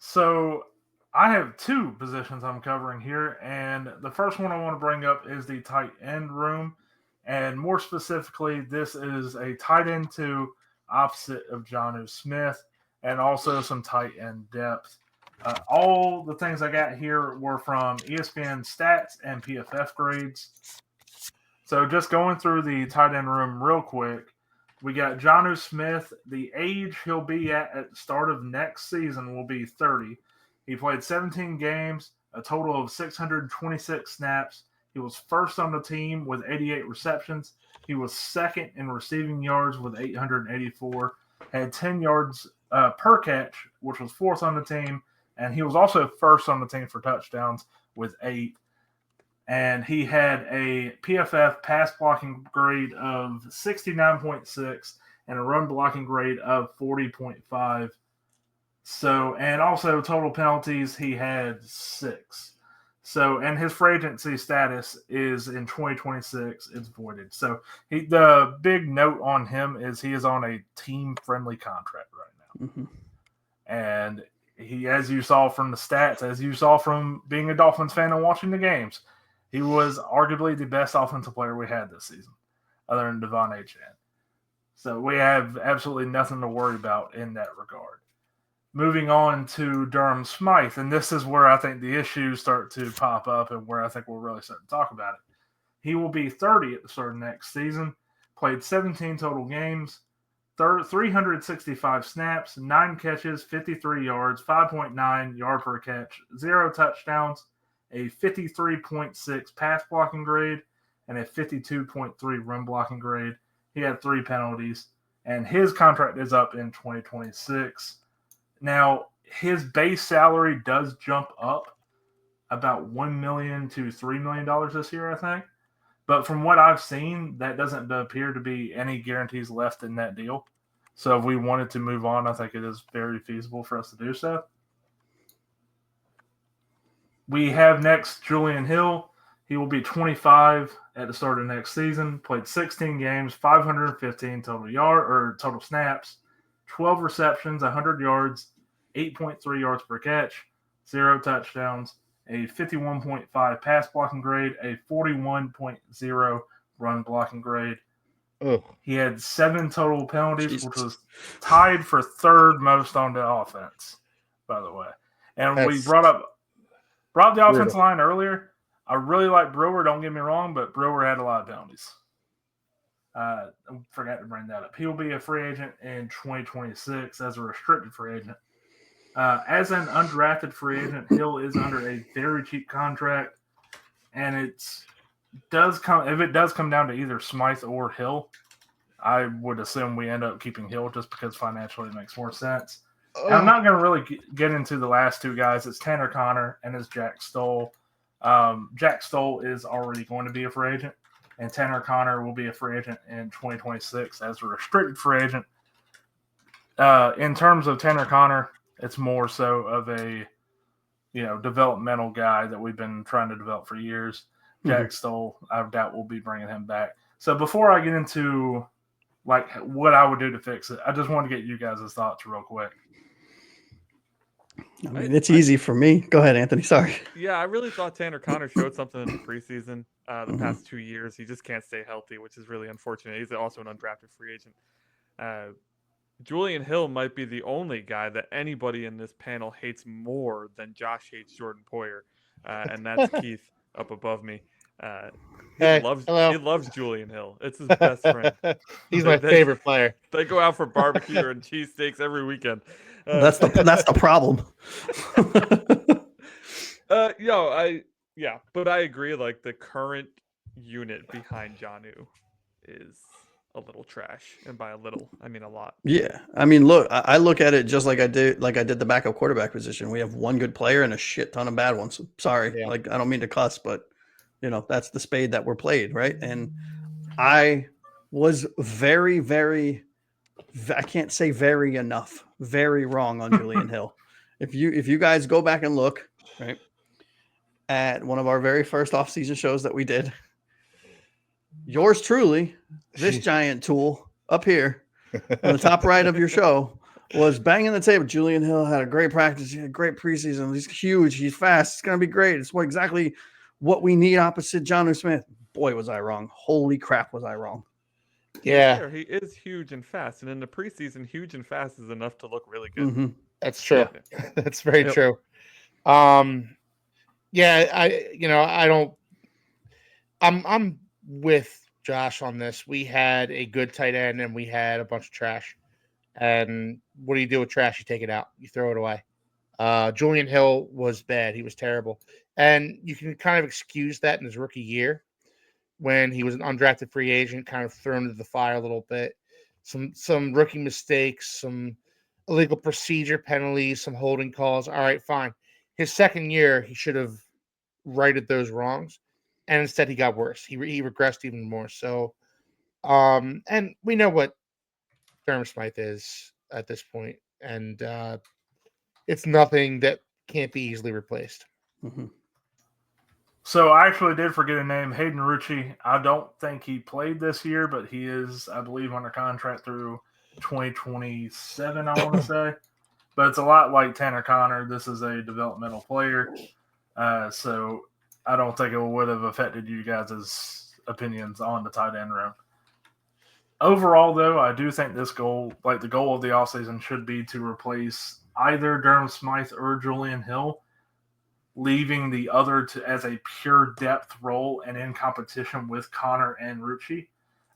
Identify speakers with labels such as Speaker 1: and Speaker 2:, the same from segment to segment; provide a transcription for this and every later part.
Speaker 1: So I have two positions I'm covering here, and the first one I want to bring up is the tight end room, and more specifically, this is a tight end two opposite of Jonnu Smith, and also some tight end depth. All the things I got here were from ESPN stats and PFF grades. So just going through the tight end room real quick, we got Jonnu Smith. The age he'll be at the start of next season will be 30. He played 17 games, a total of 626 snaps. He was first on the team with 88 receptions. He was second in receiving yards with 884. Had 10 yards per catch, which was fourth on the team. And he was also first on the team for touchdowns with 8. And he had a PFF pass blocking grade of 69.6 and a run blocking grade of 40.5. So, and also total penalties, he had 6. So, and his free agency status is in 2026. It's voided. So, the big note on him is he is on a team-friendly contract right now.
Speaker 2: Mm-hmm.
Speaker 1: And he, as you saw from the stats, as you saw from being a Dolphins fan and watching the games, he was arguably the best offensive player we had this season, other than Devon Achane. So we have absolutely nothing to worry about in that regard. Moving on to Durham Smythe, and this is where I think the issues start to pop up and where I think we'll really start to talk about it. He will be 30 at the start of next season, played 17 total games, 365 snaps, 9 catches, 53 yards, 5.9 yard per catch, 0 touchdowns, a 53.6 pass blocking grade, and a 52.3 run blocking grade. He had 3 penalties, and his contract is up in 2026. Now, his base salary does jump up about $1 million to $3 million this year, I think. But from what I've seen, that doesn't appear to be any guarantees left in that deal. So if we wanted to move on, I think it is very feasible for us to do so. We have next Julian Hill. He will be 25 at the start of next season. Played 16 games, 515 total snaps, 12 receptions, 100 yards, 8.3 yards per catch, 0 touchdowns, a 51.5 pass blocking grade, a 41.0 run blocking grade.
Speaker 3: Ugh.
Speaker 1: He had 7 total penalties, which was tied for third most on the offense, by the way. And we brought up the offensive line earlier. I really like Brewer, don't get me wrong, but Brewer had a lot of penalties. I forgot to bring that up. He will be a free agent in 2026 as a restricted free agent. As an undrafted free agent, Hill is under a very cheap contract, and if it does come down to either Smythe or Hill, I would assume we end up keeping Hill just because financially it makes more sense. And I'm not going to really get into the last 2 guys. It's Tanner Connor and it's Jack Stoll. Jack Stoll is already going to be a free agent, and Tanner Connor will be a free agent in 2026 as a restricted free agent. In terms of Tanner Connor, it's more so of a developmental guy that we've been trying to develop for years. Jack Stoll, I doubt we'll be bringing him back. So before I get into what I would do to fix it, I just want to get you guys' thoughts real quick.
Speaker 2: I mean, it's easy for me. Go ahead, Anthony. Sorry.
Speaker 4: Yeah, I really thought Tanner Connor showed something in the preseason the past 2 years. He just can't stay healthy, which is really unfortunate. He's also an undrafted free agent. Julian Hill might be the only guy that anybody in this panel hates more than Josh hates Jordan Poyer, and that's Keith up above me. He loves Julian Hill. It's his best friend.
Speaker 3: He's my favorite player.
Speaker 4: They go out for barbecue and cheesesteaks every weekend.
Speaker 2: That's the problem.
Speaker 4: But I agree. Like, the current unit behind Jonnu is a little trash, and by a little, I mean a lot.
Speaker 2: Yeah, I mean, look, I look at it just like I did the backup quarterback position. We have one good player and a shit ton of bad ones. Sorry, I don't mean to cuss, but that's the spade that we're played, right? And I was very, very, I can't say very enough, very wrong on Julian Hill. If you guys go back and look, right, at one of our very first offseason shows that we did, yours truly, this giant tool up here on the top right of your show, was banging the table. Julian Hill had a great practice. He had a great preseason. He's huge. He's fast. It's going to be great. It's exactly what we need opposite Jonnu Smith. Boy, was I wrong. Holy crap, was I wrong.
Speaker 3: Yeah.
Speaker 4: He is huge and fast. And in the preseason, huge and fast is enough to look really good.
Speaker 2: Mm-hmm.
Speaker 3: That's true.
Speaker 2: Yeah.
Speaker 3: That's very true. Yeah, I'm with Josh on this. We had a good tight end and we had a bunch of trash. And what do you do with trash? You take it out. You throw it away. Julian Hill was bad. He was terrible. And you can kind of excuse that in his rookie year when he was an undrafted free agent, kind of thrown into the fire a little bit. Some rookie mistakes, some illegal procedure penalties, some holding calls. All right, fine. His second year, he should have righted those wrongs. And instead he got worse. He regressed even more. So, and we know what Jonnu Smith is at this point, and it's nothing that can't be easily replaced.
Speaker 2: Mm-hmm.
Speaker 1: So I actually did forget a name, Hayden Rucci. I don't think he played this year, but he is, I believe, under contract through 2027, I want to say. But it's a lot like Tanner Connor. This is a developmental player. So I don't think it would have affected you guys' opinions on the tight end room. Overall, though, I do think this goal, like the goal of the offseason, should be to replace either Jonnu Smith or Julian Hill, leaving the other as a pure depth role and in competition with Connor and Rucci.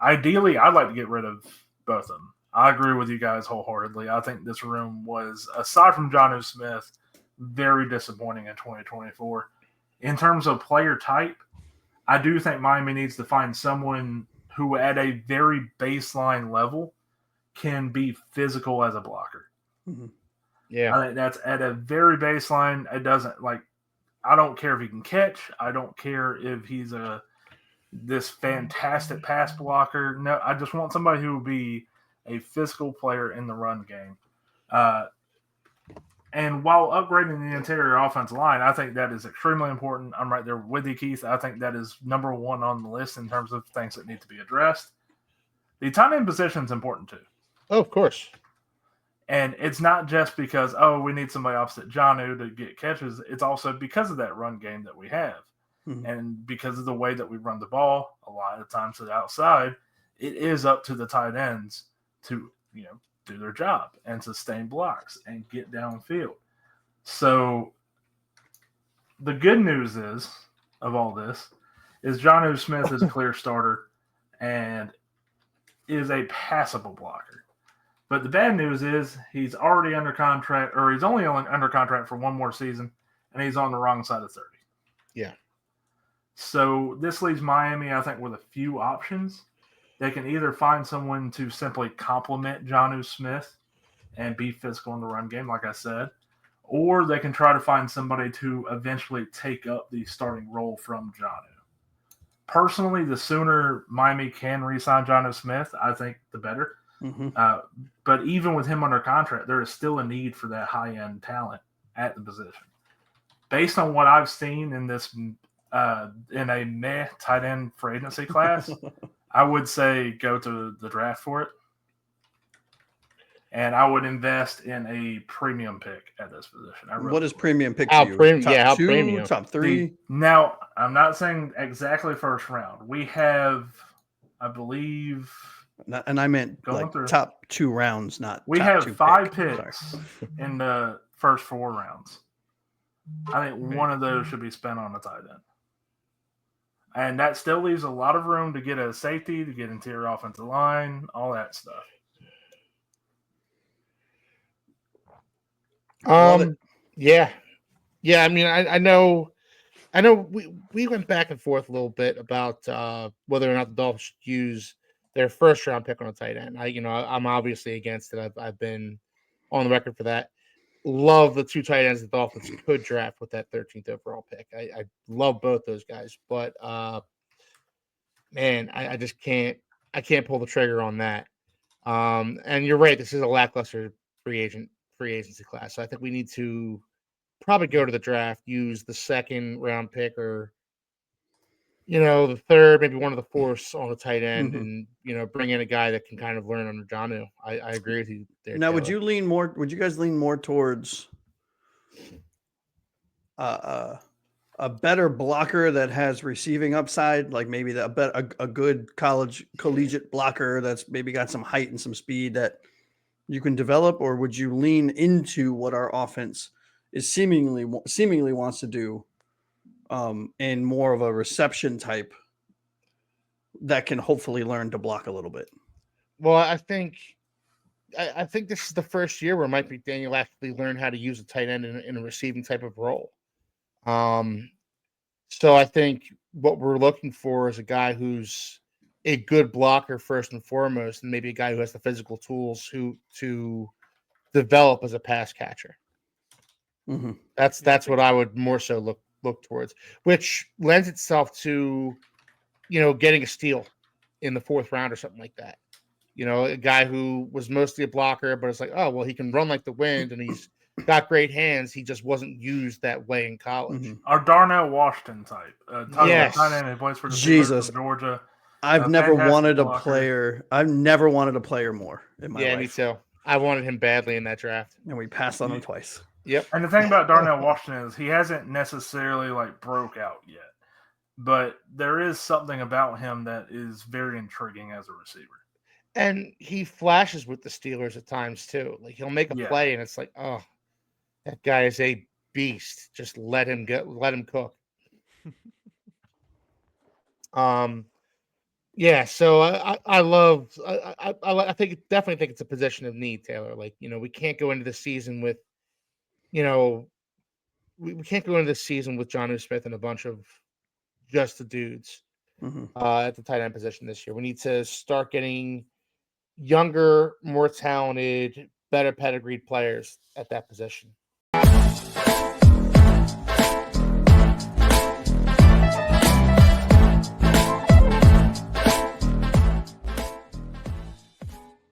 Speaker 1: Ideally, I'd like to get rid of both of them. I agree with you guys wholeheartedly. I think this room was, aside from Jonnu Smith, very disappointing in 2024. In terms of player type, I do think Miami needs to find someone who at a very baseline level can be physical as a blocker.
Speaker 2: Mm-hmm.
Speaker 3: Yeah.
Speaker 1: I think that's at a very baseline. It doesn't I don't care if he can catch. I don't care if he's this fantastic pass blocker. No, I just want somebody who will be a physical player in the run game. And while upgrading the interior offensive line, I think that is extremely important. I'm right there with you, Keith. I think that is number one on the list in terms of things that need to be addressed. The tight end position is important too.
Speaker 3: Oh, of course.
Speaker 1: And it's not just because, we need somebody opposite Jonnu to get catches. It's also because of that run game that we have. Mm-hmm. And because of the way that we run the ball, a lot of times to the outside, it is up to the tight ends to, do their job and sustain blocks and get downfield. So the good news of all this is Jonnu Smith is a clear starter and is a passable blocker. But the bad news is he's already under contract, or he's only under contract for one more season, and he's on the wrong side of 30.
Speaker 3: Yeah.
Speaker 1: So this leaves Miami, I think, with a few options. They can either find someone to simply complement Jonnu Smith and be physical in the run game, like I said, or they can try to find somebody to eventually take up the starting role from Jonnu. Personally, the sooner Miami can re-sign Jonnu Smith, I think the better.
Speaker 2: Mm-hmm.
Speaker 1: But even with him under contract, there is still a need for that high-end talent at the position. Based on what I've seen in this in a meh tight end free agency class, I would say go to the draft for it. And I would invest in a premium pick at this position.
Speaker 2: What is premium pick to you? Top 2,
Speaker 3: premium.
Speaker 2: top 3?
Speaker 1: Now, I'm not saying exactly first round. We have, I believe...
Speaker 2: And I meant top 2 rounds, not
Speaker 1: we
Speaker 2: top
Speaker 1: have
Speaker 2: 2
Speaker 1: 5 picks in the first 4 rounds. I think one of those should be spent on a tight end. And that still leaves a lot of room to get a safety, to get interior offensive line, all that stuff.
Speaker 3: Yeah. I mean, I know we went back and forth a little bit about whether or not the Dolphins should use their first round pick on a tight end. I'm obviously against it. I've been on the record for that. Love the 2 tight ends the Dolphins could draft with that 13th overall pick. I love both those guys, but man, I just can't pull the trigger on that. And you're right, this is a lackluster free agency class. So I think we need to probably go to the draft, use the second round pick or the third, maybe one of the fourths on the tight end, and bring in a guy that can kind of learn under Jonnu. I agree with you there.
Speaker 2: Now,
Speaker 3: Taylor.
Speaker 2: would you guys lean more towards a better blocker that has receiving upside, like maybe a good collegiate blocker that's maybe got some height and some speed that you can develop, or would you lean into what our offense is seemingly wants to do, and more of a reception type that can hopefully learn to block a little bit?
Speaker 3: Well, I think this is the first year where Mike McDaniel actually learned how to use a tight end in a receiving type of role. So I think what we're looking for is a guy who's a good blocker first and foremost, and maybe a guy who has the physical tools to develop as a pass catcher.
Speaker 2: Mm-hmm.
Speaker 3: That's what I would more so look towards, which lends itself to, getting a steal in the fourth round or something like that. A guy who was mostly a blocker, but it's like, oh, well, he can run like the wind and he's got great hands. He just wasn't used that way in college.
Speaker 1: Our Darnell Washington type.
Speaker 3: Yes.
Speaker 1: Tight end, he plays for the
Speaker 2: Jesus.
Speaker 1: Steelers of Georgia.
Speaker 2: I've never wanted a player more in my life.
Speaker 3: Yeah, me too. I wanted him badly in that draft.
Speaker 2: And we passed on him twice.
Speaker 3: Yep.
Speaker 1: And the thing about Darnell Washington is he hasn't necessarily broke out yet. But there is something about him that is very intriguing as a receiver.
Speaker 3: And he flashes with the Steelers at times too. Like he'll make a play and it's like, oh, that guy is a beast. Just let him cook. Yeah, so I think definitely think it's a position of need, Taylor. We can't go into the season with, we can't go into the season with Jonnu Smith and a bunch of just the dudes at the tight end position this year. We need to start getting younger, more talented, better pedigreed players at that position.